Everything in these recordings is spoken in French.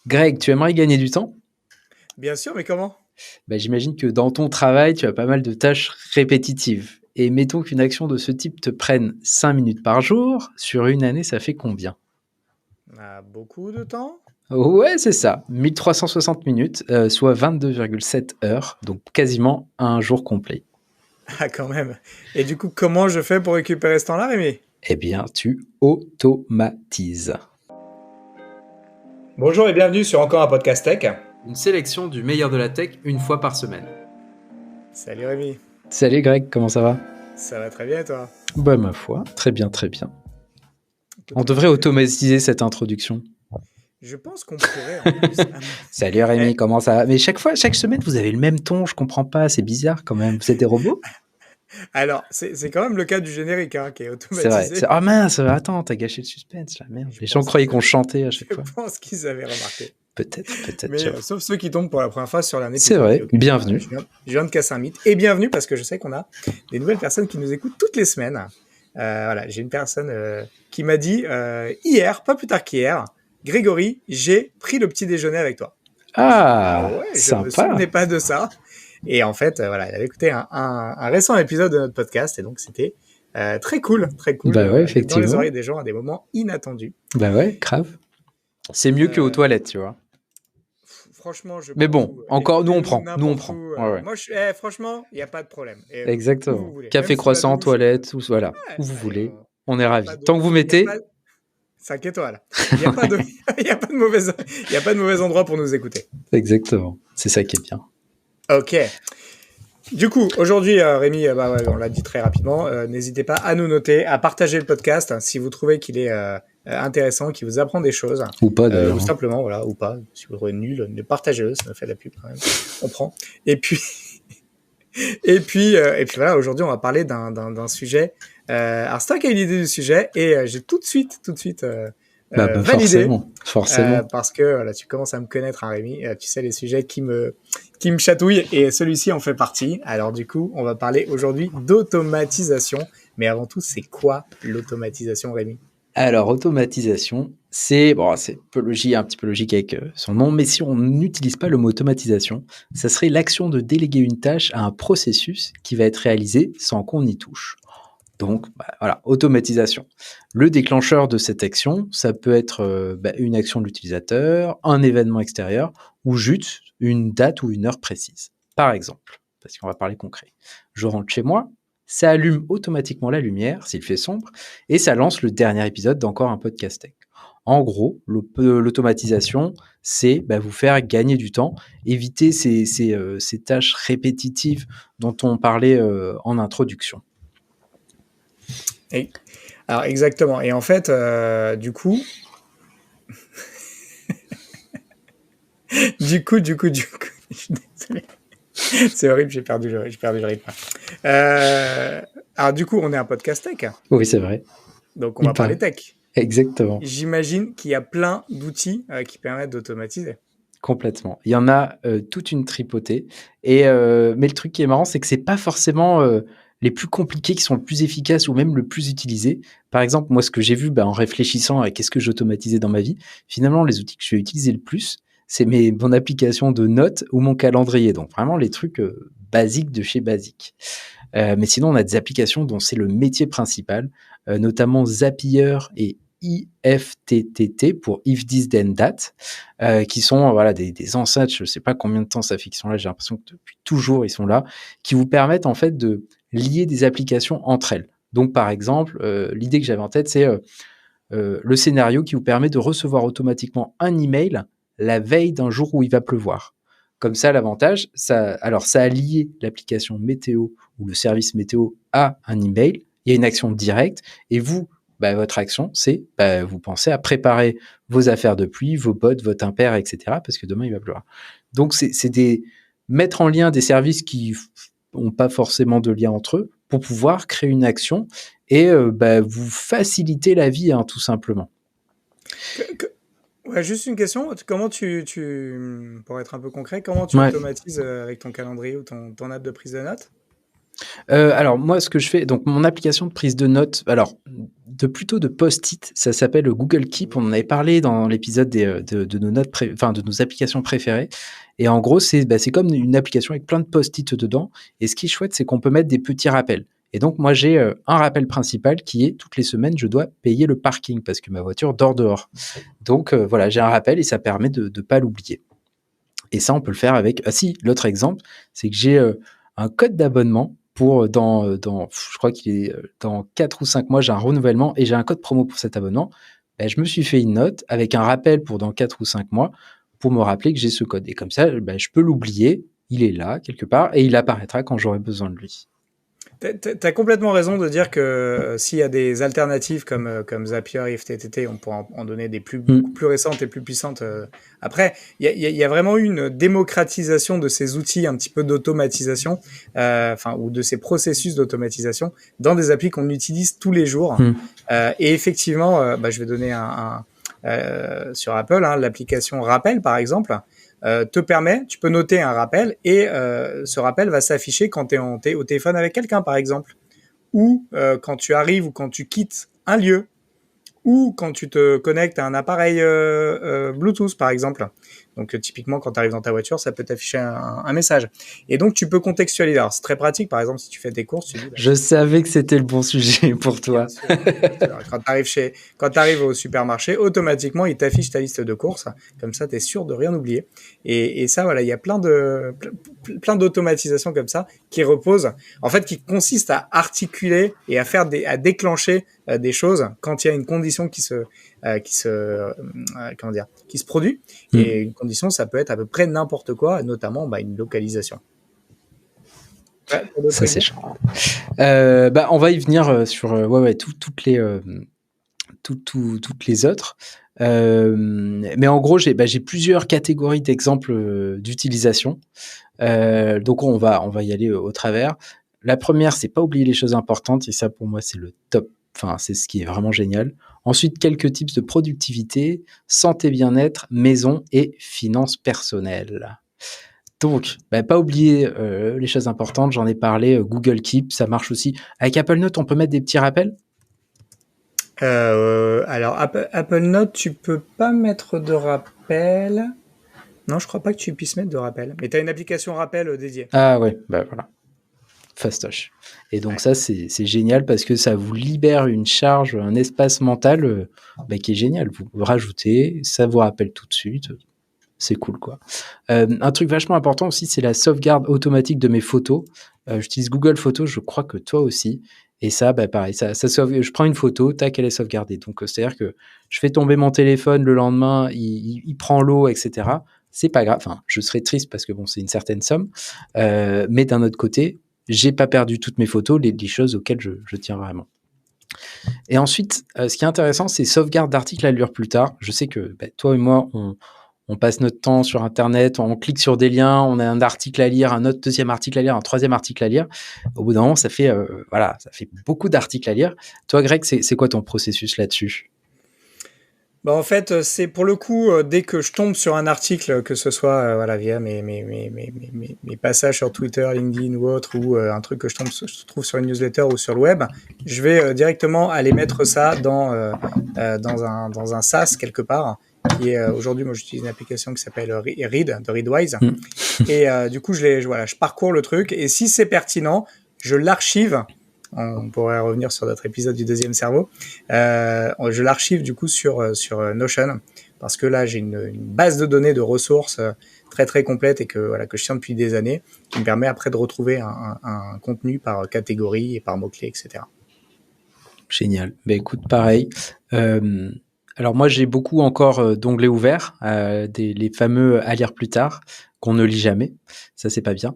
Greg, tu aimerais gagner du temps? Bien sûr, mais comment? J'imagine que dans ton travail, tu as pas mal de tâches répétitives. Et mettons qu'une action de ce type te prenne 5 minutes par jour, sur une année, ça fait combien? Beaucoup de temps? Ouais, c'est ça, 1360 minutes, soit 22,7 heures, donc quasiment un jour complet. Ah, quand même. Et du coup, comment je fais pour récupérer ce temps-là, Rémi? Eh bien, tu automatises. Bonjour et bienvenue sur encore un podcast tech. Une sélection du meilleur de la tech une fois par semaine. Salut Rémi, Salut Greg, comment ça va? ça va très bien et toi? Bah ma foi, très bien, très bien. Écoute, On on va devrait trouver. automatiser cette introduction. Je pense qu'on pourrait en plus. Salut Rémi, Eh, comment ça va? Mais chaque semaine, vous avez le même ton, je comprends pas, c'est bizarre quand même. Vous êtes des robots? alors, c'est quand même le cas du générique hein, qui est C'est vrai. automatisé. Ah mince, attends, t'as gâché le suspense là, merde. Je Les gens pense croyaient qu'ils qu'on avaient, chantait à chaque je fois. pense qu'ils avaient remarqué. Peut-être, Mais j'avoue. sauf ceux qui tombent pour la première fois sur un C'est épisode. Et vrai, ok, bienvenue. je viens de casser un mythe. Et bienvenue parce que je sais qu'on a des nouvelles personnes qui nous écoutent toutes les semaines. Voilà, j'ai une personne qui m'a dit hier, pas plus tard qu'hier, Grégory, j'ai pris le petit déjeuner avec toi. Je dis, ah Ah, ouais, je me sympa. souvenais pas de ça. Et en fait, voilà, il avait écouté un récent épisode de notre podcast et donc c'était très cool, Bah ouais, d'être dans les effectivement. oreilles des gens à des moments inattendus. Bah ouais, grave. C'est mieux que aux Euh, toilettes, tu vois. Franchement, je Mais prends bon, tout. encore, nous on Mettez-nous prend, nous on n'importe prend. où. Ouais, ouais. Moi, franchement, il n'y a pas de problème. Et où vous Exactement. voulez. Même Café sous la croissant, douche. toilette, ou voilà, où Ouais, vous allez, voulez. On est il n'y a pas ravis. Tant que vous il y a mettez, pas 5 étoiles. Il n'y a pas de, il y a pas de mauvais, il y a pas de mauvais endroit pour nous écouter. exactement. C'est ça qui est bien. Ok. Du coup, aujourd'hui, Rémi, bah ouais, on l'a dit très rapidement, n'hésitez pas à nous noter, à partager le podcast hein, si vous trouvez qu'il est intéressant, qu'il vous apprend des choses, Ou pas d'ailleurs, ou hein. simplement, voilà, ou pas. Si vous le trouvez nul, ne partagez-le, ça me fait de la pub quand même. On prend. Et puis, et puis voilà, aujourd'hui, on va parler d'un sujet. Alors, c'est toi qui as eu l'idée du sujet, et j'ai tout de suite, Bah validé. forcément, forcément. Parce que voilà, tu commences à me connaître, hein, Rémi. Tu sais les sujets qui me chatouillent et celui-ci en fait partie. Alors du coup, on va parler aujourd'hui d'automatisation. Mais avant tout, c'est quoi l'automatisation, Rémi? Alors, automatisation, c'est bon, c'est un petit peu logique avec son nom, mais si on n'utilise pas le mot automatisation, ça serait l'action de déléguer une tâche à un processus qui va être réalisé sans qu'on y touche. Donc, voilà, automatisation. Le déclencheur de cette action, ça peut être une action de l'utilisateur, un événement extérieur, ou juste une date ou une heure précise. Par exemple, parce qu'on va parler concret. Je rentre chez moi, ça allume automatiquement la lumière s'il fait sombre, et ça lance le dernier épisode d'Encore un podcast tech. En gros, l'automatisation, c'est vous faire gagner du temps, éviter ces tâches répétitives dont on parlait en introduction. Et, alors exactement. Et en fait, du coup, je suis désolé. C'est horrible, j'ai perdu le rythme. Alors du coup, on est un podcast tech, Oui, c'est vrai. donc on Il va parler paraît. tech. Exactement. J'imagine qu'il y a plein d'outils qui permettent d'automatiser. Complètement. Il y en a toute une tripotée. Mais le truc qui est marrant, c'est que c'est pas forcément les plus compliqués qui sont le plus efficaces ou même le plus utilisés. Par exemple, moi, ce que j'ai vu en réfléchissant à qu'est-ce que j'automatisais dans ma vie, finalement, les outils que je vais utiliser le plus, c'est mon application de notes ou mon calendrier. Donc, vraiment, les trucs basiques de chez basique. Mais sinon, on a des applications dont c'est le métier principal, notamment Zapier et IFTTT pour If This Then That, qui sont des ancêtres, je ne sais pas combien de temps ça fait qu'ils sont là, j'ai l'impression que depuis toujours ils sont là, qui vous permettent en fait de lier des applications entre elles. Donc par exemple, l'idée que j'avais en tête, c'est le scénario qui vous permet de recevoir automatiquement un email la veille d'un jour où il va pleuvoir. Comme ça, l'avantage, ça a lié l'application météo ou le service météo à un email. Il y a une action directe et vous, votre action, c'est vous pensez à préparer vos affaires de pluie, vos bottes, votre impair, etc. parce que demain, il va pleuvoir. Donc, c'est mettre en lien des services qui n'ont pas forcément de lien entre eux pour pouvoir créer une action et vous faciliter la vie, hein, tout simplement. Ouais, juste une question. Comment pour être un peu concret, comment tu Ouais. automatises avec ton calendrier ou ton app de prise de notes? Alors moi, ce que je fais, donc mon application de prise de notes, alors plutôt de post-it, ça s'appelle Google Keep. On en avait parlé dans l'épisode de nos notes, enfin de nos applications préférées. Et en gros, c'est comme une application avec plein de post-it dedans. Et ce qui est chouette, c'est qu'on peut mettre des petits rappels. Et donc moi, j'ai un rappel principal qui est toutes les semaines, je dois payer le parking parce que ma voiture dort dehors. Donc voilà, j'ai un rappel et ça permet de ne pas l'oublier. Et ça, on peut le faire avec. Ah si, l'autre exemple, c'est que j'ai un code d'abonnement pour je crois qu'il est dans 4 ou 5 mois, j'ai un renouvellement et j'ai un code promo pour cet abonnement. Ben, je me suis fait une note avec un rappel pour dans 4 ou 5 mois pour me rappeler que j'ai ce code. Et comme ça, ben, je peux l'oublier, il est là quelque part et il apparaîtra quand j'aurai besoin de lui. T'as complètement raison de dire que s'il y a des alternatives comme Zapier, IFTTT, on pourra en donner des beaucoup plus récentes et plus puissantes. Après, il y a vraiment eu une démocratisation de ces outils un petit peu d'automatisation, ou de ces processus d'automatisation dans des applis qu'on utilise tous les jours. Et effectivement, je vais donner sur Apple, l'application Rappel par exemple. Te permet, tu peux noter un rappel et ce rappel va s'afficher quand tu es au téléphone avec quelqu'un, par exemple, ou quand tu arrives ou quand tu quittes un lieu, ou quand tu te connectes à un appareil Bluetooth, par exemple. Donc, typiquement, quand tu arrives dans ta voiture, ça peut t'afficher un message. Et donc, tu peux contextualiser. Alors, c'est très pratique. Par exemple, si tu fais tes courses, tu dis... Je savais que c'était le bon sujet pour toi. Quand tu arrives au supermarché, automatiquement, il t'affiche ta liste de courses. Comme ça, tu es sûr de rien oublier. Et ça, voilà, il y a plein d'automatisations comme ça qui reposent, en fait, qui consistent à articuler et à déclencher des choses quand il y a une condition qui se produit. Et une condition, ça peut être à peu près n'importe quoi, notamment une localisation. Ouais, ça c'est chiant. On va y venir sur toutes les autres. Mais en gros, j'ai plusieurs catégories d'exemples d'utilisation. Donc on va y aller au travers. La première, c'est pas oublier les choses importantes, et ça pour moi c'est le top. Enfin, c'est ce qui est vraiment génial. Ensuite, quelques tips de productivité, santé, bien-être, maison et finances personnelles. Donc, pas oublier les choses importantes, j'en ai parlé, Google Keep, ça marche aussi. Avec Apple Note, on peut mettre des petits rappels ? Alors, Apple Note, tu peux pas mettre de rappel. Non, je crois pas que tu puisses mettre de rappel. Mais tu as une application rappel dédiée. Ah ouais, voilà. Fastoche. Et donc ça, c'est génial parce que ça vous libère une charge, un espace mental qui est génial. Vous rajoutez, ça vous rappelle tout de suite. C'est cool, quoi. Un truc vachement important aussi, c'est la sauvegarde automatique de mes photos. J'utilise Google Photos, je crois que toi aussi. Et ça, pareil, je prends une photo, tac, elle est sauvegardée. Donc, c'est-à-dire que je fais tomber mon téléphone le lendemain, il prend l'eau, etc. C'est pas grave. Enfin, je serais triste parce que bon, c'est une certaine somme. Mais d'un autre côté, j'ai pas perdu toutes mes photos, les choses auxquelles je tiens vraiment. Et ensuite, ce qui est intéressant, c'est sauvegarde d'articles à lire plus tard. Je sais que toi et moi, on passe notre temps sur Internet, on clique sur des liens, on a un article à lire, un autre deuxième article à lire, un troisième article à lire. Au bout d'un moment, ça fait beaucoup d'articles à lire. Toi, Greg, c'est quoi ton processus là-dessus ? En fait, c'est pour le coup, dès que je tombe sur un article, que ce soit via mes passages sur Twitter, LinkedIn ou autre, ou un truc que je trouve sur une newsletter ou sur le web, je vais directement aller mettre ça dans un SaaS quelque part. Qui est aujourd'hui, moi j'utilise une application qui s'appelle Read, de Readwise. Et du coup, je parcours le truc, et si c'est pertinent, je l'archive. On pourrait revenir sur notre épisode du deuxième cerveau. Je l'archive du coup sur Notion, parce que là j'ai une base de données de ressources très très complète et que je tiens depuis des années, qui me permet après de retrouver un contenu par catégorie et par mots-clés, etc. Génial. Écoute, pareil. Alors moi j'ai beaucoup encore d'onglets ouverts, les fameux à lire plus tard, qu'on ne lit jamais, ça c'est pas bien.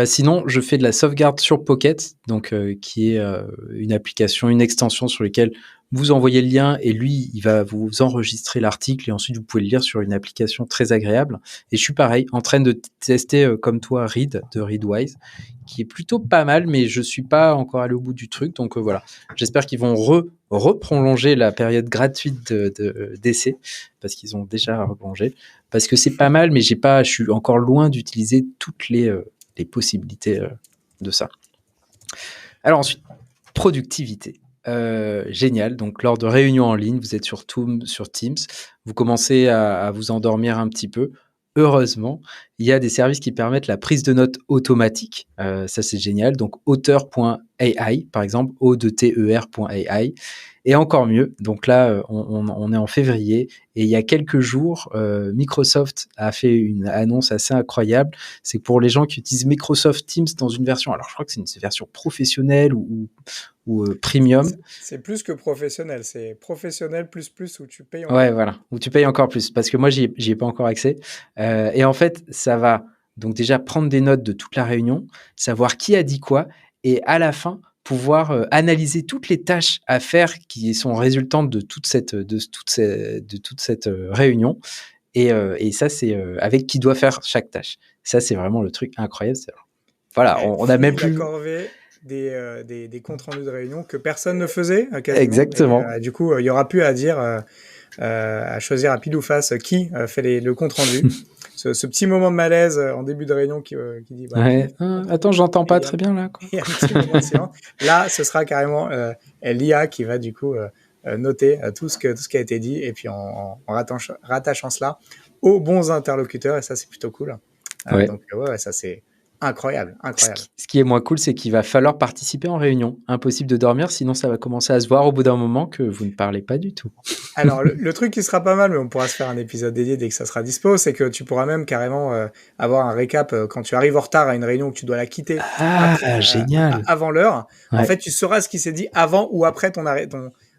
Sinon je fais de la sauvegarde sur Pocket, donc qui est une application, une extension sur laquelle vous envoyez le lien et lui il va vous enregistrer l'article et ensuite vous pouvez le lire sur une application très agréable. Et je suis pareil en train de tester comme toi Read de Readwise, qui est plutôt pas mal, mais je suis pas encore allé au bout du truc, donc voilà. J'espère qu'ils vont reprolonger la période gratuite d'essai, parce qu'ils ont déjà replongé, parce que c'est pas mal, mais je suis encore loin d'utiliser toutes les possibilités de ça. Alors ensuite, productivité. Génial. Donc, lors de réunions en ligne, vous êtes sur Teams, vous commencez à vous endormir un petit peu. Heureusement, il y a des services qui permettent la prise de notes automatique. Ça, c'est génial. Donc, auteur.ai, par exemple, O-D-T-E-R.ai. Et encore mieux, donc là, on est en février, et il y a quelques jours, Microsoft a fait une annonce assez incroyable. C'est pour les gens qui utilisent Microsoft Teams dans une version, alors je crois que c'est une version professionnelle ou premium. C'est plus que professionnel, c'est professionnel plus où tu payes encore. Ouais, voilà, où tu payes encore plus, parce que moi, j'y ai pas encore accès. Et en fait, ça va donc déjà prendre des notes de toute la réunion, savoir qui a dit quoi, et à la fin, pouvoir analyser toutes les tâches à faire qui sont résultantes de toute cette réunion. Et ça, c'est avec qui doit faire chaque tâche. Ça, c'est vraiment le truc incroyable. Voilà, Ouais, on a même la plus. corvée des comptes rendus de réunion que personne ne faisait quasiment. Exactement. Et, du coup, il y aura plus à dire, à choisir à pile ou face qui fait le compte rendu. Ce petit moment de malaise en début de réunion qui dit bah, Ouais. Attends, j'entends pas très bien là, quoi. Il y a un petit moment de silence. Là, ce sera carrément l'IA qui va du coup noter tout ce qui a été dit, et puis en rattachant cela aux bons interlocuteurs, et ça, c'est plutôt cool. Ouais. Donc ouais, ça c'est incroyable. Ce qui est moins cool, c'est qu'il va falloir participer en réunion. Impossible de dormir, sinon ça va commencer à se voir au bout d'un moment que vous ne parlez pas du tout. Alors, le truc qui sera pas mal, mais on pourra se faire un épisode dédié dès que ça sera dispo, c'est que tu pourras même carrément avoir un récap quand tu arrives en retard à une réunion, que tu dois la quitter génial. avant l'heure. Ouais. En fait, tu sauras ce qui s'est dit avant ou après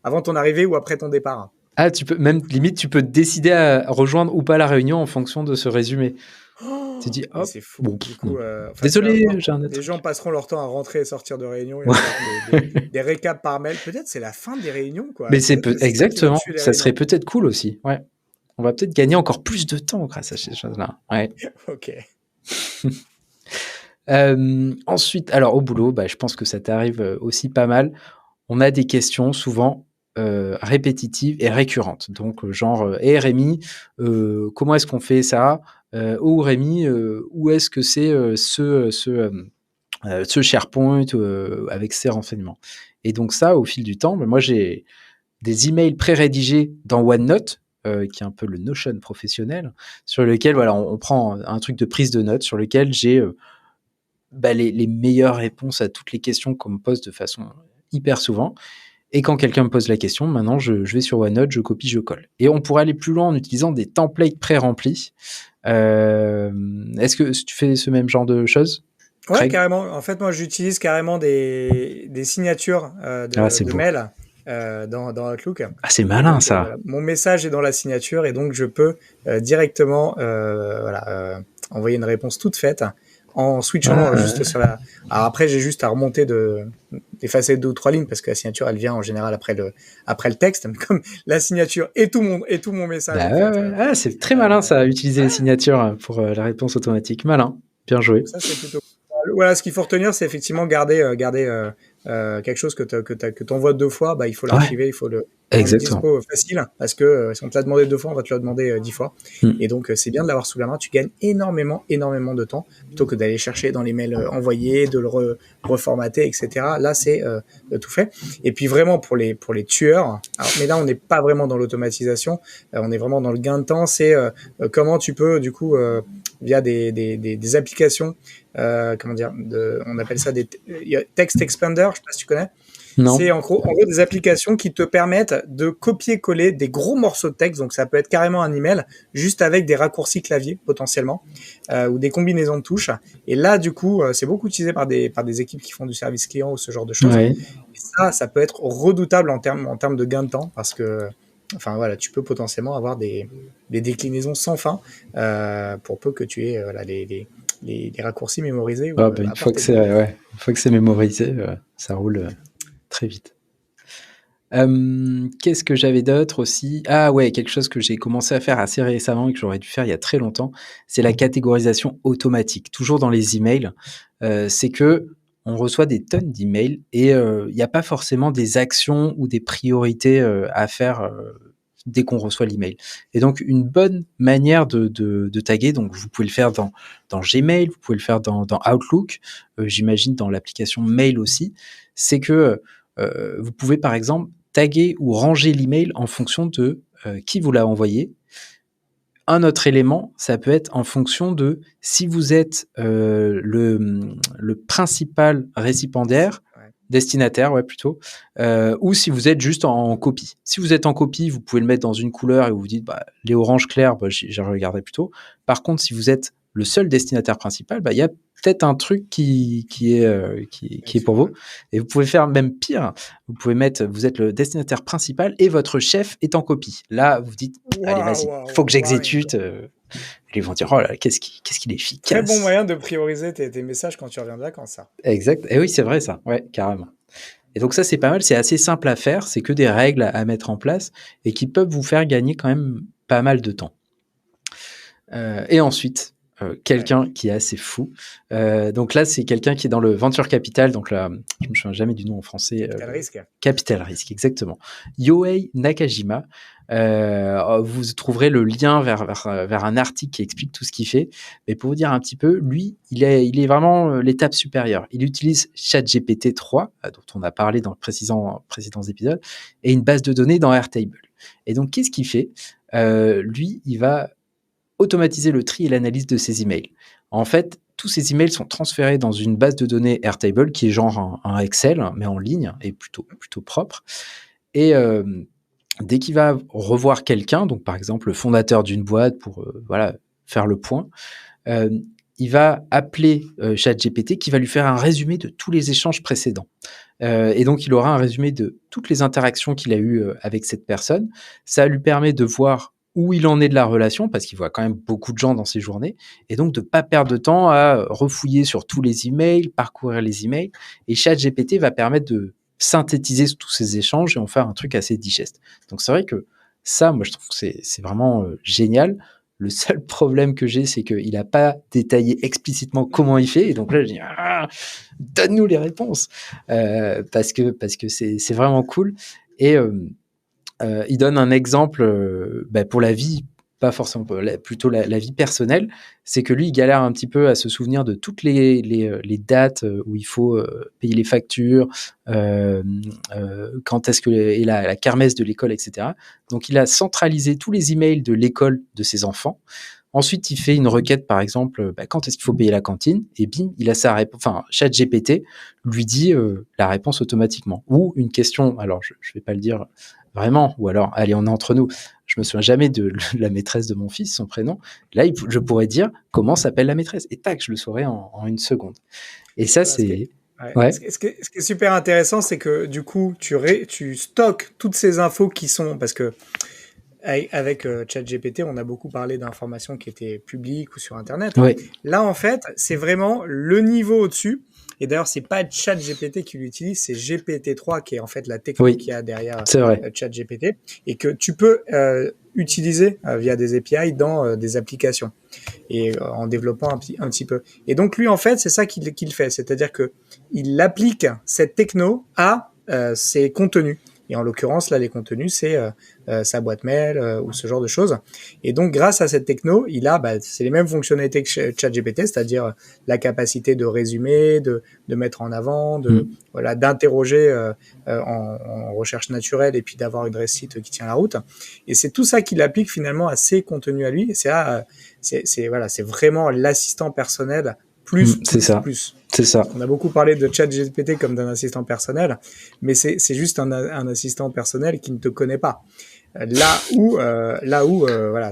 avant ton arrivée ou après ton départ. Ah, tu peux même limite, tu peux décider à rejoindre ou pas la réunion en fonction de ce résumé. Tu dis, hop, c'est fou. bon, Du coup, désolé, j'ai un autre les gens passeront leur temps à rentrer et sortir de réunion et des récaps par mail. Peut-être c'est la fin des réunions, quoi. Mais c'est exactement. Ça serait réunions. peut-être cool aussi. Ouais. On va peut-être gagner encore plus de temps grâce à ces choses-là. Ouais. Ok. Ensuite, alors au boulot, je pense que ça t'arrive aussi pas mal. On a des questions souvent répétitives et récurrentes. Donc, genre, hey Rémi, comment est-ce qu'on fait ça? Oh Rémi, où est-ce que c'est ce SharePoint avec ces renseignements? Et donc ça, au fil du temps, moi j'ai des emails pré-rédigés dans OneNote, qui est un peu le Notion professionnel, sur lequel voilà, on prend un truc de prise de notes sur lequel j'ai les meilleures réponses à toutes les questions qu'on me pose de façon hyper souvent. Et quand quelqu'un me pose la question, maintenant, je vais sur OneNote, je copie, je colle. Et on pourrait aller plus loin en utilisant des templates pré-remplis. Est-ce que tu fais ce même genre de choses? Ouais, Craig? carrément. En fait, moi, j'utilise carrément des signatures de mail dans Outlook. Ah, c'est malin, donc, ça. Voilà, mon message est dans la signature, et donc je peux directement envoyer une réponse toute faite en switchant juste sur la... Alors après, j'ai juste à remonter d'effacer 2 ou 3 lignes, parce que la signature, elle vient en général après le texte. Mais comme la signature et tout mon message... c'est très malin, ça, utiliser les signatures pour la réponse automatique. Malin. Bien joué. Ça, c'est plutôt... Voilà, ce qu'il faut retenir, c'est effectivement garder quelque chose que t'envoies 2 fois, il faut l'archiver, il faut le dispo facile, parce que si on te l'a demandé 2 fois, on va te le demander 10 fois. Et donc, c'est bien de l'avoir sous la main. Tu gagnes énormément de temps, plutôt que d'aller chercher dans les mails envoyés, de le reformater, etc. Là, c'est tout fait. Et puis vraiment, pour les tueurs, alors, mais là, on n'est pas vraiment dans l'automatisation, on est vraiment dans le gain de temps. C'est comment tu peux, du coup, via des applications, on appelle ça des text expander, je sais pas si tu connais. Non. C'est en gros des applications qui te permettent de copier-coller des gros morceaux de texte, donc ça peut être carrément un email, juste avec des raccourcis clavier potentiellement, ou des combinaisons de touches. Et là, du coup, c'est beaucoup utilisé par des équipes qui font du service client ou ce genre de choses. Ouais. Et ça peut être redoutable en termes de gain de temps, parce que tu peux potentiellement avoir des déclinaisons sans fin, pour peu que tu aies les raccourcis mémorisés. Une fois que c'est mémorisé, ça roule très vite. Qu'est-ce que j'avais d'autre aussi? Ah ouais, quelque chose que j'ai commencé à faire assez récemment et que j'aurais dû faire il y a très longtemps, c'est la catégorisation automatique. Toujours dans les emails, c'est que on reçoit des tonnes d'emails et il n'y a pas forcément des actions ou des priorités à faire dès qu'on reçoit l'email. Et donc, une bonne manière de taguer, donc vous pouvez le faire dans Gmail, vous pouvez le faire dans Outlook, j'imagine dans l'application Mail aussi, c'est que vous pouvez par exemple taguer ou ranger l'email en fonction de qui vous l'a envoyé. Un autre élément, ça peut être en fonction de si vous êtes le principal récipiendaire, destinataire, ouais, plutôt, ou si vous êtes juste en copie. Si vous êtes en copie, vous pouvez le mettre dans une couleur et vous vous dites, bah, les oranges clairs, bah, j'y regarderai plutôt. Par contre, si vous êtes le seul destinataire principal, bah, il y a peut-être un truc qui est pour vous. Et vous pouvez faire même pire. Vous pouvez mettre, vous êtes le destinataire principal et votre chef est en copie. Là, vous dites, allez, vas-y, faut que j'exécute. Ils vont dire, oh là, qu'est-ce qu'il est efficace. Très bon moyen de prioriser tes messages quand tu reviens de vacances, ça. Exact. Et oui, c'est vrai, ça. Ouais, carrément. Et donc ça, c'est pas mal. C'est assez simple à faire. C'est que des règles à mettre en place et qui peuvent vous faire gagner quand même pas mal de temps. Et ensuite, quelqu'un qui est assez fou. Donc là, c'est quelqu'un qui est dans le venture capital. Donc là, je me souviens jamais du nom en français. Capital Risk. Capital Risk, exactement. Yohei Nakajima. Vous trouverez le lien vers un article qui explique tout ce qu'il fait. Mais pour vous dire un petit peu, lui, il est vraiment l'étape supérieure. Il utilise ChatGPT 3, dont on a parlé dans précédents épisodes, et une base de données dans Airtable. Et donc, qu'est-ce qu'il fait ? Lui, il va automatiser le tri et l'analyse de ses emails. En fait, tous ces emails sont transférés dans une base de données Airtable qui est genre un Excel, mais en ligne et plutôt propre. Et dès qu'il va revoir quelqu'un, donc par exemple le fondateur d'une boîte pour faire le point, il va appeler ChatGPT qui va lui faire un résumé de tous les échanges précédents. Et donc il aura un résumé de toutes les interactions qu'il a eues avec cette personne. Ça lui permet de voir où il en est de la relation, parce qu'il voit quand même beaucoup de gens dans ses journées, et donc de ne pas perdre de temps à refouiller sur tous les emails, parcourir les emails, et ChatGPT va permettre de synthétiser tous ces échanges et en faire un truc assez digeste. Donc c'est vrai que ça, moi je trouve que c'est vraiment génial. Le seul problème que j'ai, c'est qu'il n'a pas détaillé explicitement comment il fait, et donc là je dis donne-nous les réponses, parce que c'est vraiment cool. Et il donne un exemple pour la vie, pas forcément, plutôt la vie personnelle, c'est que lui, il galère un petit peu à se souvenir de toutes les dates où il faut payer les factures, quand est-ce que est la kermesse de l'école, etc. Donc, il a centralisé tous les emails de l'école de ses enfants. Ensuite, il fait une requête, par exemple, quand est-ce qu'il faut payer la cantine, et bim, il a sa réponse. Enfin, ChatGPT lui dit la réponse automatiquement. Ou une question, alors je vais pas le dire vraiment, ou alors, allez, on est entre nous. Je me souviens jamais de la maîtresse de mon fils, son prénom. Là, je pourrais dire comment s'appelle la maîtresse. Et tac, je le saurais en une seconde. Et ça, c'est... Ouais. Ce qui est super intéressant, c'est que du coup, tu stockes toutes ces infos qui sont... Parce que avec ChatGPT, on a beaucoup parlé d'informations qui étaient publiques ou sur Internet. Ouais. Là, en fait, c'est vraiment le niveau au-dessus. Et d'ailleurs, c'est pas ChatGPT qui l'utilise, c'est GPT-3 qui est en fait la technique qu'il y a derrière ChatGPT et que tu peux utiliser via des API dans des applications et en développant un petit peu. Et donc lui, en fait, c'est ça qu'il fait, c'est-à-dire que il applique cette techno à ses contenus. Et en l'occurrence, là, les contenus, c'est sa boîte mail ou ce genre de choses. Et donc, grâce à cette techno, il a, c'est les mêmes fonctionnalités que ChatGPT, c'est-à-dire la capacité de résumer, de mettre en avant, d'interroger en recherche naturelle et puis d'avoir une récite qui tient la route. Et c'est tout ça qu'il applique finalement à ses contenus à lui. Et c'est vraiment l'assistant personnel plus. C'est ça. On a beaucoup parlé de ChatGPT comme d'un assistant personnel, mais c'est juste un assistant personnel qui ne te connaît pas. Là où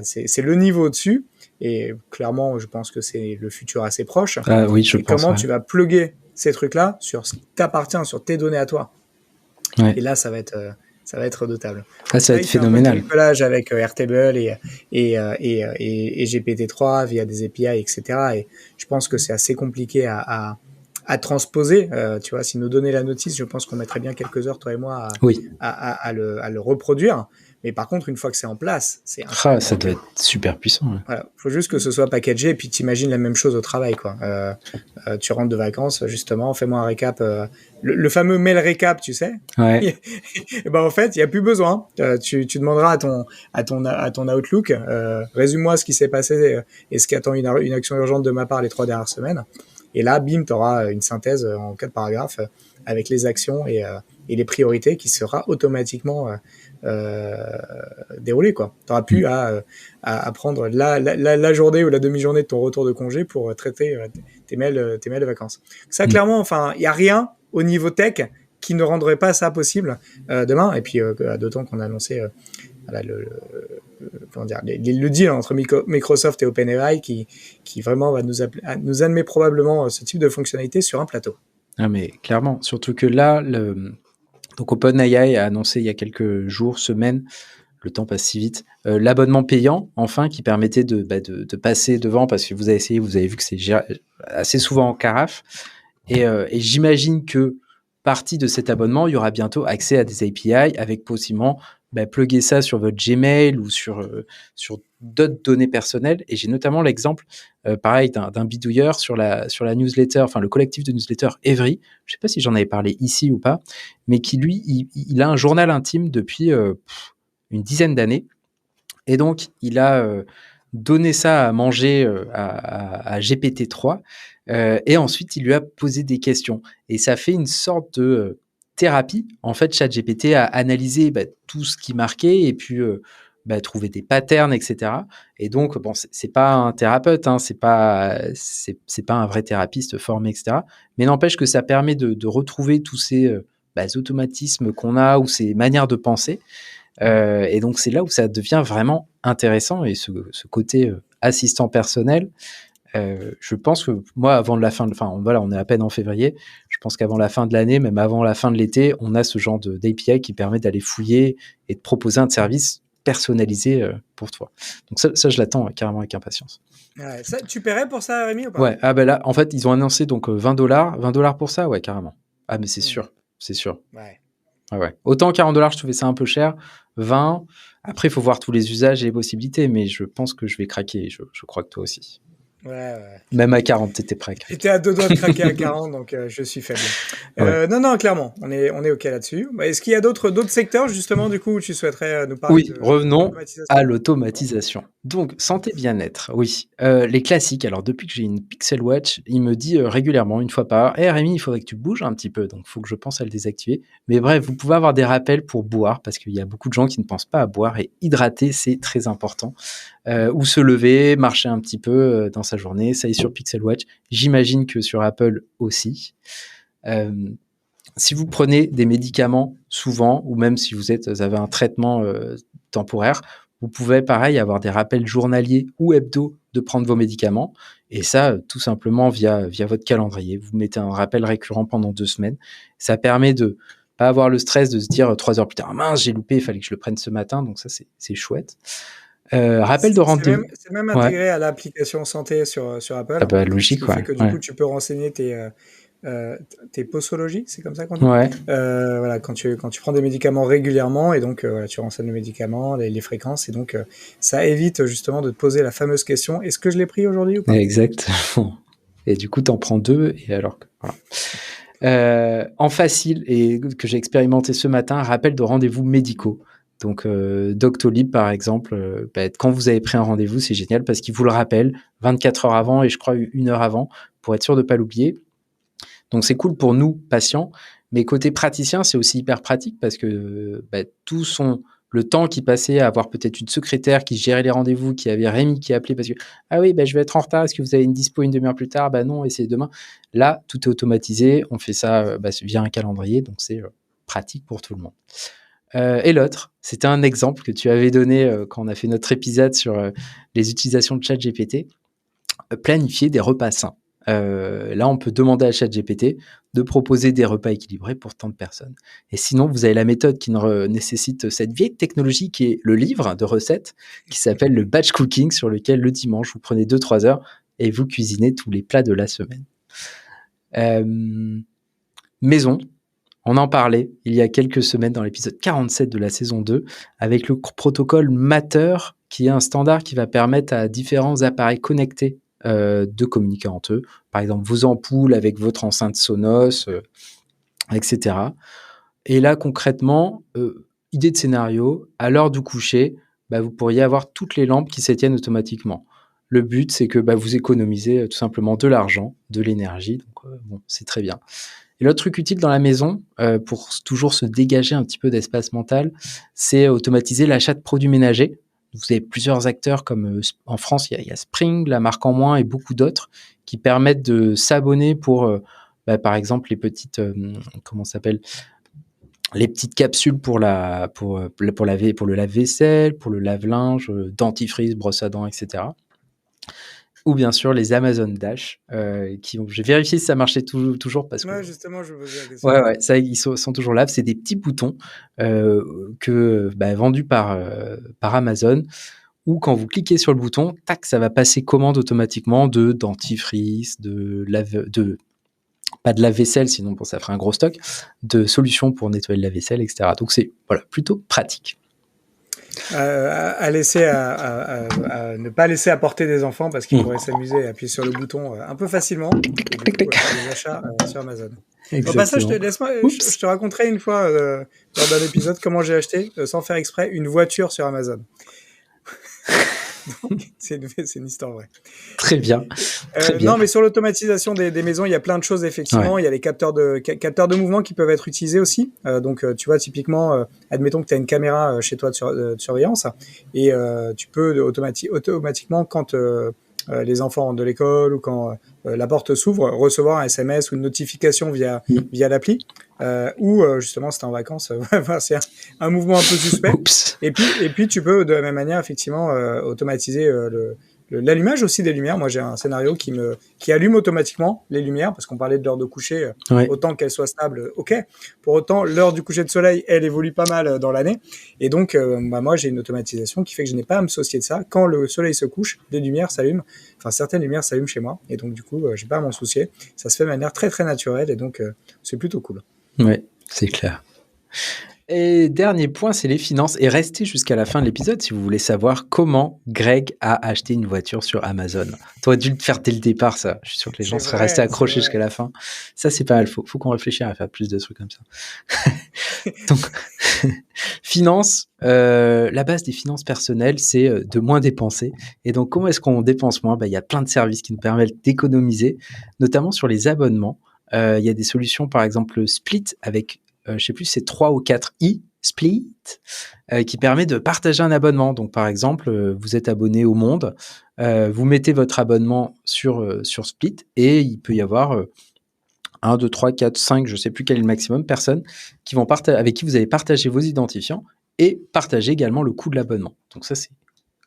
c'est le niveau au-dessus, et clairement, je pense que c'est le futur assez proche. Ah oui, je pense. Comment tu vas plugger ces trucs-là sur ce qui t'appartient, sur tes données à toi. Ouais. Et là, ça va être redoutable. Ça va être phénoménal. Un collage avec Airtable et GPT-3 via des API, etc. Et je pense que c'est assez compliqué à transposer. Tu vois, si nous donnait la notice, je pense qu'on mettrait bien quelques heures, toi et moi, à le reproduire. Mais par contre, une fois que c'est en place, c'est Ah, incroyable. ça doit être super puissant. Ouais. Voilà, faut juste que ce soit packagé et puis t'imagines la même chose au travail, quoi. Tu rentres de vacances, justement, fais-moi un récap, le fameux mail récap, tu sais. Ouais. Et ben en fait, il y a plus besoin. Tu demanderas à ton Outlook, résume-moi ce qui s'est passé et ce qui attend une action urgente de ma part les 3 dernières semaines. Et là, bim, tu auras une synthèse en 4 paragraphes avec les actions et les priorités qui sera automatiquement déroulée, quoi. Tu n'auras plus à prendre la journée ou la demi-journée de ton retour de congé pour traiter tes mails de vacances. Ça, clairement, enfin, il n'y a rien au niveau tech qui ne rendrait pas ça possible demain. Et puis, d'autant qu'on a annoncé voilà, comment dire, le deal entre Microsoft et OpenAI qui vraiment va nous amener probablement ce type de fonctionnalité sur un plateau. Ah, mais clairement, surtout que là, donc OpenAI a annoncé il y a quelques jours, semaines, le temps passe si vite, l'abonnement payant, enfin, qui permettait de passer devant, parce que vous avez essayé, vous avez vu que c'est assez souvent en carafe. Et j'imagine que partie de cet abonnement, il y aura bientôt accès à des API avec possiblement plugger ça sur votre Gmail ou sur d'autres données personnelles. Et j'ai notamment l'exemple, pareil, d'un bidouilleur sur la newsletter, enfin le collectif de newsletter Evry. Je ne sais pas si j'en avais parlé ici ou pas, mais qui lui, il a un journal intime depuis une dizaine d'années. Et donc, il a donné ça à manger à GPT-3 et ensuite, il lui a posé des questions. Et ça fait une sorte de thérapie. En fait, ChatGPT a analysé tout ce qui marquait et puis trouvé des patterns, etc. Et donc, bon, c'est pas un thérapeute, hein, c'est pas un vrai thérapeute formé, etc. Mais n'empêche que ça permet de retrouver tous ces automatismes qu'on a ou ces manières de penser. Et donc, c'est là où ça devient vraiment intéressant. Et ce côté assistant personnel, je pense que moi, avant la fin voilà, on est à peine en février. Je pense qu'avant la fin de l'année, même avant la fin de l'été, on a ce genre d'API qui permet d'aller fouiller et de proposer un service personnalisé pour toi. Donc ça je l'attends carrément avec impatience. Ouais, ça, tu paierais pour ça, Rémi, ou pas? Ouais, ah ben là, en fait, ils ont annoncé donc $20 pour ça, ouais, carrément. Ah, mais c'est sûr, c'est sûr. Ouais. Ah ouais. Autant $40, je trouvais ça un peu cher. 20. Après, il faut voir tous les usages et les possibilités, mais je pense que je vais craquer. Je crois que toi aussi. Ouais. Même à 40, t'étais prêt à craquer. J'étais à 2 doigts de craquer à 40, donc je suis faible. Ouais. Non, clairement, on est OK là-dessus. Est-ce qu'il y a d'autres secteurs, justement, du coup, où tu souhaiterais nous parler Oui, revenons d'automatisation? à l'automatisation. Donc, santé bien-être, oui. Les classiques. Alors, depuis que j'ai une Pixel Watch, il me dit régulièrement, une fois par heure, hey, Rémi, il faudrait que tu bouges un petit peu. Donc, il faut que je pense à le désactiver. Mais bref, vous pouvez avoir des rappels pour boire, parce qu'il y a beaucoup de gens qui ne pensent pas à boire. Et hydrater, c'est très important. Ou se lever, marcher un petit peu dans sa journée. Ça est sur Pixel Watch. J'imagine que sur Apple aussi. Si vous prenez des médicaments souvent, ou même si vous avez un traitement temporaire, vous pouvez pareil avoir des rappels journaliers ou hebdo de prendre vos médicaments. Et ça, tout simplement via votre calendrier. Vous mettez un rappel récurrent pendant 2 semaines. Ça permet de pas avoir le stress de se dire 3 heures plus tard, mince, j'ai loupé, il fallait que je le prenne ce matin. Donc ça, c'est chouette. Rappel de rendez-vous. C'est même Ouais. intégré à l'application santé sur Apple. Ah bah, logique, ce qui fait que du ouais. coup, tu peux renseigner tes posologies, c'est comme ça qu'on dit. Ouais. Voilà, quand tu prends des médicaments régulièrement et donc voilà, tu renseignes le médicament, les fréquences et donc ça évite justement de te poser la fameuse question, est-ce que je l'ai pris aujourd'hui ou pas? Exactement. Et du coup, t'en prends 2 et alors que voilà. En facile et que j'ai expérimenté ce matin, rappel de rendez-vous médicaux. Donc Doctolib par exemple, quand vous avez pris un rendez-vous, c'est génial parce qu'il vous le rappelle 24 heures avant et je crois 1 heure avant pour être sûr de pas l'oublier. Donc c'est cool pour nous patients, mais côté praticien, c'est aussi hyper pratique parce que tout le temps qui passait à avoir peut-être une secrétaire qui gérait les rendez-vous, qui avait Rémi qui appelait parce que « Ah oui, je vais être en retard, est-ce que vous avez une dispo une demi-heure plus tard ?» Non, et c'est demain. Là, tout est automatisé, on fait ça via un calendrier, donc c'est pratique pour tout le monde. Et l'autre, c'était un exemple que tu avais donné quand on a fait notre épisode sur les utilisations de ChatGPT, planifier des repas sains. Là, on peut demander à ChatGPT de proposer des repas équilibrés pour tant de personnes. Et sinon, vous avez la méthode qui nécessite cette vieille technologie qui est le livre de recettes, qui s'appelle le batch cooking, sur lequel le dimanche, vous prenez 2-3 heures et vous cuisinez tous les plats de la semaine. Maison. On en parlait il y a quelques semaines dans l'épisode 47 de la saison 2 avec le protocole Matter, qui est un standard qui va permettre à différents appareils connectés de communiquer entre eux. Par exemple, vos ampoules avec votre enceinte Sonos, etc. Et là, concrètement, idée de scénario, à l'heure du coucher, vous pourriez avoir toutes les lampes qui s'éteignent automatiquement. Le but, c'est que vous économisez tout simplement de l'argent, de l'énergie. Donc, c'est très bien. Et l'autre truc utile dans la maison, pour toujours se dégager un petit peu d'espace mental, c'est automatiser l'achat de produits ménagers. Vous avez plusieurs acteurs comme en France, il y a Spring, la marque en moins et beaucoup d'autres qui permettent de s'abonner pour, par exemple, les petites, comment ça s'appelle, les petites capsules pour le lave-vaisselle, pour le lave-linge, dentifrice, brosse à dents, etc. Ou bien sûr les Amazon Dash, j'ai vérifié si ça marchait toujours parce que... Ouais, justement, je vous posais la question. Ouais, ça, ils sont toujours là. C'est des petits boutons vendus par Amazon, où quand vous cliquez sur le bouton, tac, ça va passer commande automatiquement de dentifrice, pas de lave-vaisselle, sinon ça ferait un gros stock, de solutions pour nettoyer le lave-vaisselle, etc. Donc c'est plutôt pratique. À ne pas laisser apporter des enfants parce qu'ils pourraient s'amuser à appuyer sur le bouton un peu facilement et du coup faire des achats sur Amazon. Au passage, je te raconterai une fois lors d'un épisode comment j'ai acheté, sans faire exprès, une voiture sur Amazon. Donc, c'est une histoire vraie. Très bien. Non, mais sur l'automatisation des maisons, il y a plein de choses, effectivement. Il y a les capteurs de mouvement qui peuvent être utilisés aussi. Donc, tu vois, typiquement, admettons que tu as une caméra chez toi de surveillance et tu peux automatiquement, quand les enfants rentrent de l'école ou quand la porte s'ouvre, recevoir un SMS ou une notification via l'appli, ou justement, si t'es en vacances, c'est un mouvement un peu suspect. Oups. Et puis, tu peux de la même manière, effectivement, automatiser l'allumage aussi des lumières. Moi, j'ai un scénario qui allume automatiquement les lumières, parce qu'on parlait de l'heure de coucher, autant qu'elle soit stable, ok. Pour autant, l'heure du coucher de soleil, elle évolue pas mal dans l'année. Et donc, moi, j'ai une automatisation qui fait que je n'ai pas à me soucier de ça. Quand le soleil se couche, les lumières s'allument. Enfin, certaines lumières s'allument chez moi. Et donc, du coup, j'ai pas à m'en soucier. Ça se fait de manière très, très naturelle. Et donc, c'est plutôt cool. Ouais, c'est clair. Et dernier point, c'est les finances. Et restez jusqu'à la fin de l'épisode si vous voulez savoir comment Greg a acheté une voiture sur Amazon. T'aurais dû le faire dès le départ, ça. Je suis sûr que les gens seraient restés accrochés jusqu'à la fin. Ça, c'est pas mal. Faut qu'on réfléchisse à faire plus de trucs comme ça. Donc, finances, la base des finances personnelles, c'est de moins dépenser. Et donc, comment est-ce qu'on dépense moins ? Il y a plein de services qui nous permettent d'économiser, notamment sur les abonnements. Il y a des solutions, par exemple, Split avec... je sais plus, c'est 3 ou 4 Split, qui permet de partager un abonnement. Donc, par exemple, vous êtes abonné au Monde, vous mettez votre abonnement sur Split et il peut y avoir 1, 2, 3, 4, 5, je sais plus quel est le maximum, personnes qui vont avec qui vous allez partager vos identifiants et partager également le coût de l'abonnement. Donc, ça, c'est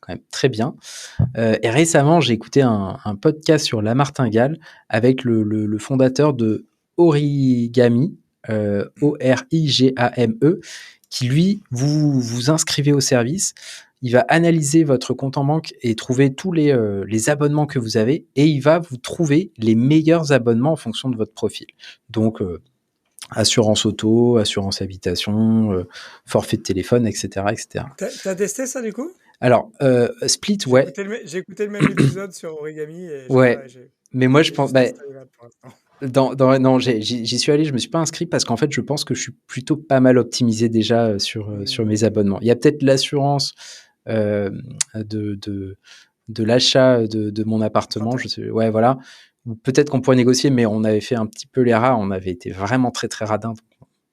quand même très bien. Et récemment, j'ai écouté un podcast sur la martingale avec le fondateur de Origami, Origame, qui lui, vous inscrivez au service, il va analyser votre compte en banque et trouver tous les abonnements que vous avez et il va vous trouver les meilleurs abonnements en fonction de votre profil. Donc, assurance auto, assurance habitation, forfait de téléphone, etc. etc. T'as testé ça du coup ? Alors, Split, ouais. J'ai écouté le même épisode sur Origami. Et mais moi je pense... non, j'y suis allé, je me suis pas inscrit parce qu'en fait, je pense que je suis plutôt pas mal optimisé déjà sur mes abonnements. Il y a peut-être l'assurance de l'achat de mon appartement. Je sais, ouais, voilà. Peut-être qu'on pourrait négocier, mais on avait fait un petit peu les rats. On avait été vraiment très très radin.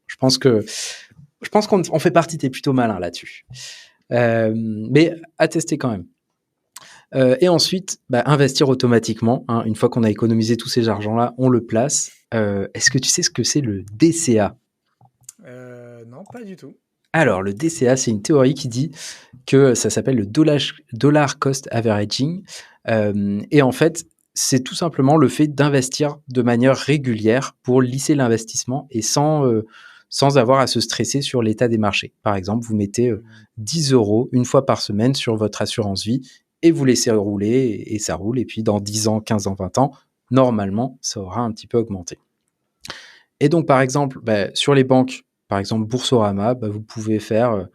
Je pense qu'on fait partie. T'es plutôt malin là-dessus, mais à tester quand même. Et ensuite, investir automatiquement. Une fois qu'on a économisé tous ces argents-là, on le place. Est-ce que tu sais ce que c'est le DCA ? Non, pas du tout. Alors, le DCA, c'est une théorie qui dit que ça s'appelle le dollar cost averaging. Et en fait, c'est tout simplement le fait d'investir de manière régulière pour lisser l'investissement et sans avoir à se stresser sur l'état des marchés. Par exemple, vous mettez 10 € une fois par semaine sur votre assurance vie et vous laissez rouler et ça roule. Et puis, dans 10 ans, 15 ans, 20 ans, normalement, ça aura un petit peu augmenté. Et donc, par exemple, sur les banques, par exemple Boursorama, vous pouvez faire...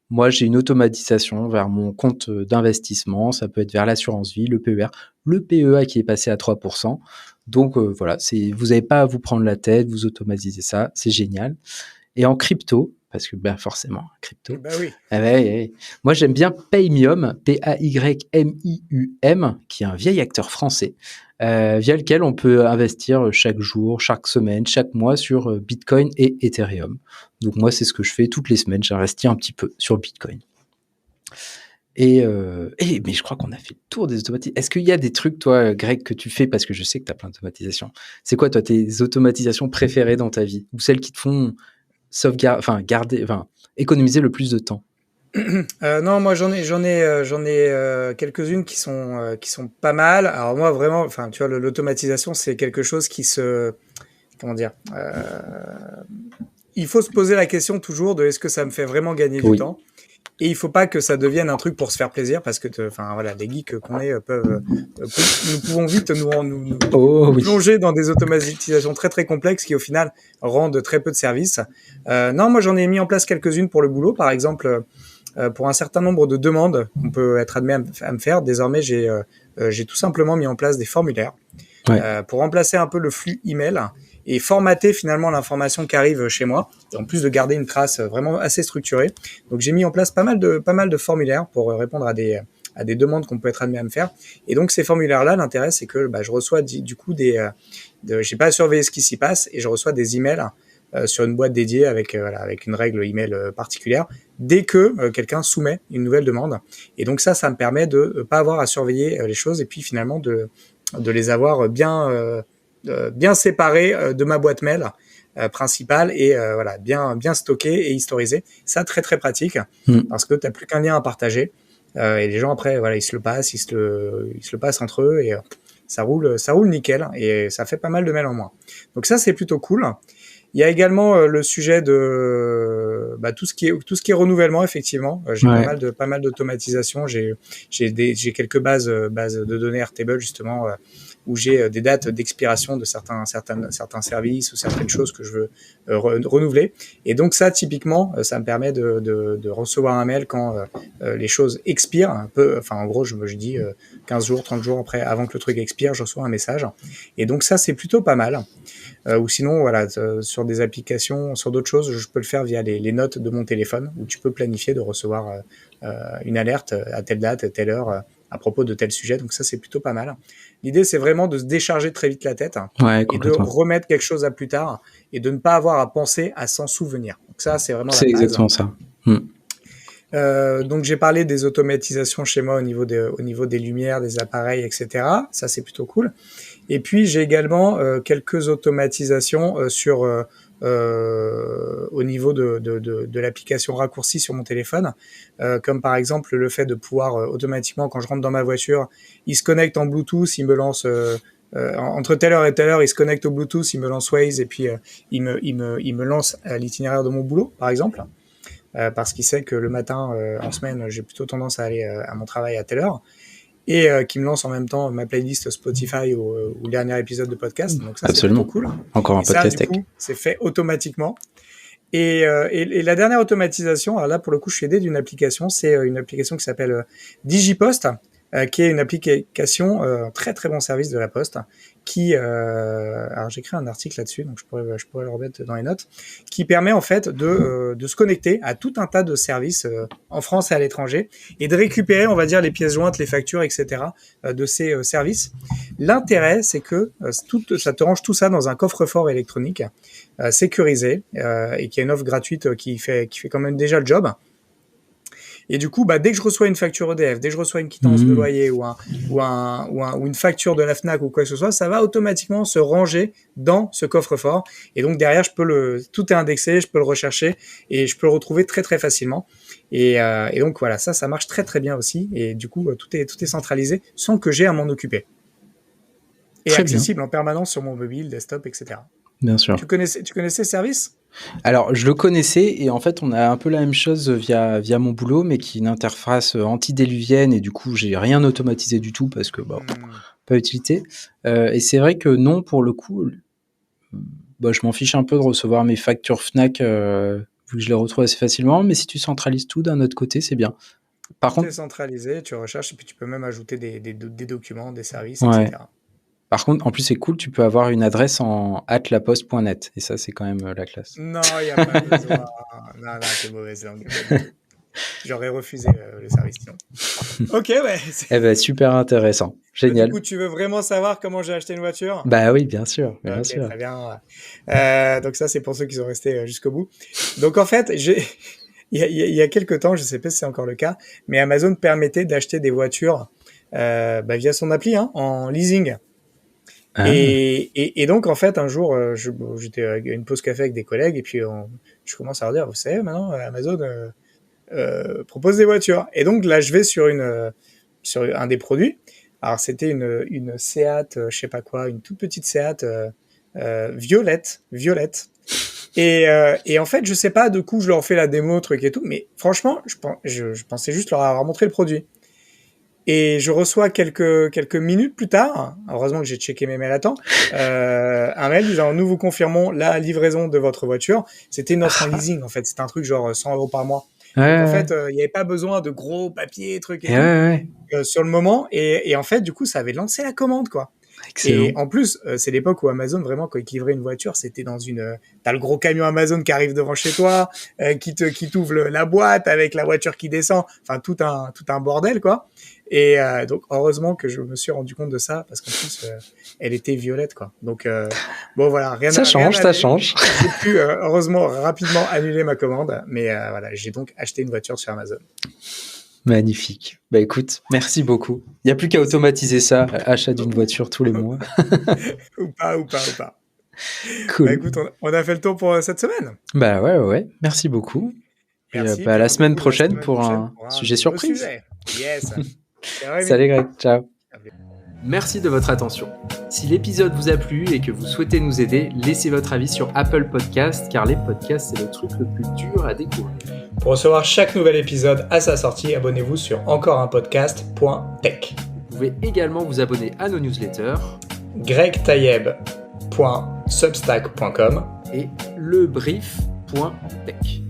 moi, j'ai une automatisation vers mon compte d'investissement. Ça peut être vers l'assurance vie, le PER, le PEA qui est passé à 3%. Donc, voilà, vous n'avez pas à vous prendre la tête, vous automatisez ça, c'est génial. Et en crypto, parce que forcément, crypto. Oui. Moi, j'aime bien Paymium, Paymium, qui est un vieil acteur français, via lequel on peut investir chaque jour, chaque semaine, chaque mois sur Bitcoin et Ethereum. Donc moi, c'est ce que je fais toutes les semaines. J'investis un petit peu sur Bitcoin. Mais je crois qu'on a fait le tour des automatisations. Est-ce qu'il y a des trucs, toi, Greg, que tu fais, parce que je sais que tu as plein d'automatisations. C'est quoi, toi, tes automatisations préférées dans ta vie, ou celles qui te font économiser le plus de temps? Non, moi j'en ai quelques-unes qui sont pas mal. Alors moi vraiment, enfin tu vois, l'automatisation c'est quelque chose qui comment dire, il faut se poser la question toujours de est-ce que ça me fait vraiment gagner du temps. Et il faut pas que ça devienne un truc pour se faire plaisir, parce que les geeks qu'on est nous pouvons vite nous plonger dans des automatisations très très complexes qui au final rendent très peu de services. Non, moi j'en ai mis en place quelques-unes pour le boulot, par exemple. Pour un certain nombre de demandes qu'on peut être admis à me faire, désormais j'ai tout simplement mis en place des formulaires pour remplacer un peu le flux email et formater finalement l'information qui arrive chez moi, et en plus de garder une trace vraiment assez structurée. Donc j'ai mis en place pas mal de formulaires pour répondre à des demandes qu'on peut être admis à me faire. Et donc ces formulaires-là, l'intérêt c'est que je reçois du coup j'ai pas à surveiller ce qui s'y passe, et je reçois des emails sur une boîte dédiée avec une règle email particulière dès que quelqu'un soumet une nouvelle demande. Et donc ça me permet de pas avoir à surveiller les choses, et puis finalement de les avoir bien séparés de ma boîte mail principale, et bien stockés et historisés. Ça, très très pratique, parce que t'as plus qu'un lien à partager, et les gens après ils se le passent entre eux, et ça roule nickel, et ça fait pas mal de mails en moins. Donc ça, c'est plutôt cool. Il y a également le sujet de tout ce qui est renouvellement, effectivement. J'ai pas mal d'automatisation. J'ai quelques bases de données Airtable, justement, où j'ai des dates d'expiration de certains services ou certaines choses que je veux renouveler. Et donc ça, typiquement, ça me permet de recevoir un mail quand les choses expirent un peu. Enfin, en gros, je dis 15 jours, 30 jours avant que le truc expire, je reçois un message. Et donc ça, c'est plutôt pas mal. Ou sinon, sur des applications, sur d'autres choses, je peux le faire via les notes de mon téléphone, où tu peux planifier de recevoir une alerte à telle date, à telle heure, à propos de tel sujet. Donc ça, c'est plutôt pas mal. L'idée, c'est vraiment de se décharger très vite la tête, et de remettre quelque chose à plus tard, et de ne pas avoir à penser à s'en souvenir. Donc ça, c'est vraiment la base. C'est exactement ça. Donc j'ai parlé des automatisations chez moi au niveau des lumières, des appareils, etc. Ça, c'est plutôt cool. Et puis j'ai également quelques automatisations au niveau de l'application raccourci sur mon téléphone, comme par exemple le fait de pouvoir automatiquement, quand je rentre dans ma voiture, il se connecte en Bluetooth, il me lance entre telle heure et telle heure, il se connecte au Bluetooth, il me lance Waze, et puis il me lance à l'itinéraire de mon boulot, par exemple. Parce qu'il sait que le matin, en semaine, j'ai plutôt tendance à aller à mon travail à telle heure, et qui me lance en même temps ma playlist Spotify ou le dernier épisode de podcast. Donc ça, c'est plutôt cool. Encore un podcast tech. Du coup, c'est fait automatiquement. Et la dernière automatisation, alors là, pour le coup, je suis aidé d'une application. C'est une application qui s'appelle Digipost, qui est une application, très très bon service de la Poste, qui, alors j'ai écrit un article là-dessus, donc je pourrais le remettre dans les notes, qui permet en fait de se connecter à tout un tas de services en France et à l'étranger, et de récupérer, on va dire, les pièces jointes, les factures, etc. De ces services. L'intérêt, c'est que ça te range tout ça dans un coffre-fort électronique sécurisé, et qui a une offre gratuite qui fait quand même déjà le job. Et du coup, dès que je reçois une facture EDF, dès que je reçois une quittance de loyer ou une facture de la Fnac ou quoi que ce soit, ça va automatiquement se ranger dans ce coffre-fort. Et donc derrière, tout est indexé, je peux le rechercher et je peux le retrouver très très facilement. Et donc voilà, ça marche très très bien aussi. Et du coup, tout est centralisé sans que j'ai à m'en occuper. Et très accessible en permanence sur mon mobile, desktop, etc. Bien sûr. Tu connaissais ce service ? Alors, je le connaissais, et en fait, on a un peu la même chose via mon boulot, mais qui est une interface antidéluvienne, et du coup, j'ai rien automatisé du tout parce que pas utilité. Et c'est vrai que non, pour le coup, je m'en fiche un peu de recevoir mes factures Fnac, vu que je les retrouve assez facilement. Mais si tu centralises tout d'un autre côté, c'est bien. Par Tout contre, est centralisé, tu recherches et puis tu peux même ajouter des documents, des services, ouais. etc. Par contre, en plus, c'est cool, tu peux avoir une adresse en @laposte.net. Et ça, c'est quand même la classe. Non, il n'y a pas besoin. Non, t'es mauvaise langue. Pas du tout. J'aurais refusé le service sinon. Ok, ouais. Eh ben, super intéressant. Génial. Du coup, tu veux vraiment savoir comment j'ai acheté une voiture? Bah oui, bien sûr. Bien Ok, sûr. très bien. Donc ça, c'est pour ceux qui sont restés jusqu'au bout. Donc en fait, il y a quelques temps, je sais pas si c'est encore le cas, mais Amazon permettait d'acheter des voitures via son appli, en leasing. Ah. Et donc, en fait, un jour, j'étais à une pause café avec des collègues, et puis je commence à leur dire, vous savez, maintenant, Amazon propose des voitures. Et donc, là, je vais sur un des produits. Alors, c'était une Seat, je sais pas quoi, une toute petite Seat violette. Et en fait, je sais pas, de coup, je leur fais la démo, truc et tout, mais franchement, je pensais juste leur avoir montré le produit. Et je reçois quelques minutes plus tard, heureusement que j'ai checké mes mails à temps, un mail disant nous vous confirmons la livraison de votre voiture. C'était une offre en leasing en fait, c'était un truc genre 100 € par mois. Ouais, Donc en ouais. fait, il n'y avait pas besoin de gros papiers, trucs et Et tout ouais. sur le moment. Et en fait, du coup, ça avait lancé la commande quoi. Excellent. Et en plus, c'est l'époque où Amazon, vraiment, quand ils te livraient une voiture, c'était dans t'as le gros camion Amazon qui arrive devant chez toi, qui t'ouvre la boîte avec la voiture qui descend, enfin tout un bordel quoi. Et donc heureusement que je me suis rendu compte de ça parce qu'en plus elle était violette quoi. Donc bon voilà, rien Ça change. J'ai pu heureusement rapidement annuler ma commande, mais voilà, j'ai donc acheté une voiture sur Amazon. Magnifique. Bah écoute, merci beaucoup. Il n'y a plus qu'à automatiser ça, achat d'une voiture tous les mois. ou pas. Cool. Bah écoute, on a fait le tour pour cette semaine. Bah ouais. Merci beaucoup. Merci. Et la semaine prochaine pour un sujet surprise. Sujet. Yes. Salut Greg, ciao. Merci de votre attention. Si l'épisode vous a plu et que vous souhaitez nous aider, laissez votre avis sur Apple Podcast, car les podcasts, c'est le truc le plus dur à découvrir. Pour recevoir chaque nouvel épisode à sa sortie, abonnez-vous sur encoreunpodcast.tech. Vous pouvez également vous abonner à nos newsletters gregtayeb.substack.com et lebrief.tech.